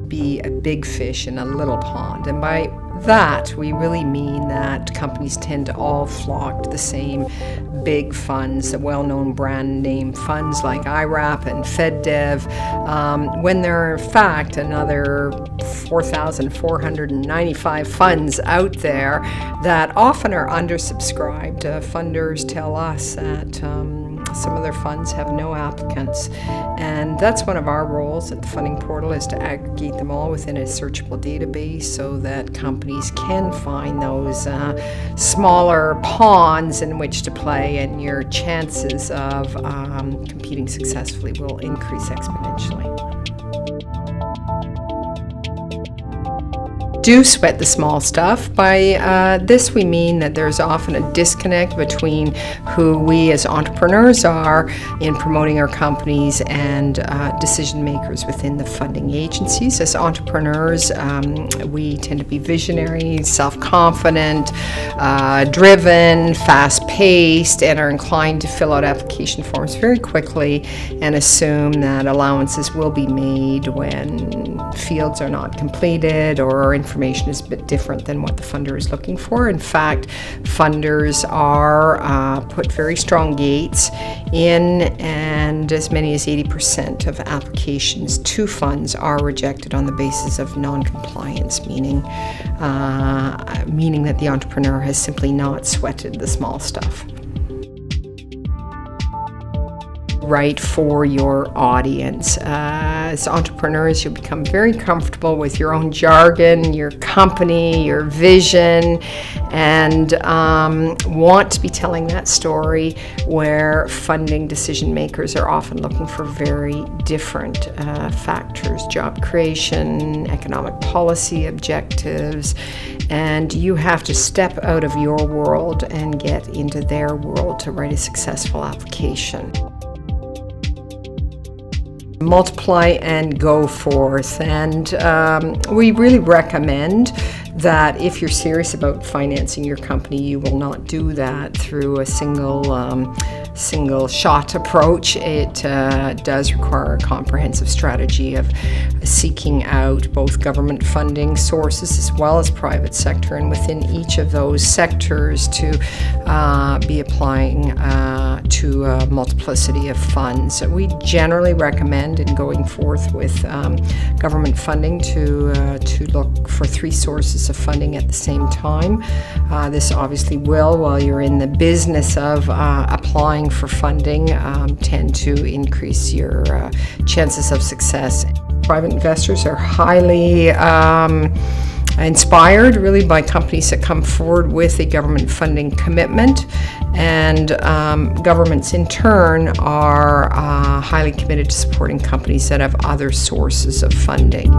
be a big fish in a little pond. And by that, we really mean that companies tend to all flock to the same big funds, the well-known brand name funds like IRAP and FedDev, when there are in fact another 4,495 funds out there that often are undersubscribed. Funders tell us that some of their funds have no applicants, and that's one of our roles at the funding portal, is to aggregate them all within a searchable database so that companies can find those smaller ponds in which to play, and your chances of competing successfully will increase exponentially. Do sweat the small stuff. By this we mean that there's often a disconnect between who we as entrepreneurs are in promoting our companies and decision makers within the funding agencies. As entrepreneurs, we tend to be visionary, self-confident, driven, fast-paced, and are inclined to fill out application forms very quickly and assume that allowances will be made when fields are not completed or information is a bit different than what the funder is looking for. In fact, funders are put very strong gates in, and as many as 80% of applications to funds are rejected on the basis of non-compliance, meaning that the entrepreneur has simply not sweated the small stuff. Right for your audience. As entrepreneurs, you'll become very comfortable with your own jargon, your company, your vision, and want to be telling that story where funding decision makers are often looking for very different factors: job creation, economic policy objectives, and you have to step out of your world and get into their world to write a successful application. Multiply and go forth, and we really recommend that if you're serious about financing your company, you will not do that through a single shot approach. It does require a comprehensive strategy of seeking out both government funding sources as well as private sector, and within each of those sectors to be applying to a multiplicity of funds. So we generally recommend in going forth with government funding to look for 3 sources of funding at the same time. This obviously will, while you're in the business of applying for funding, tend to increase your chances of success. Private investors are highly inspired really by companies that come forward with a government funding commitment, and governments in turn are highly committed to supporting companies that have other sources of funding.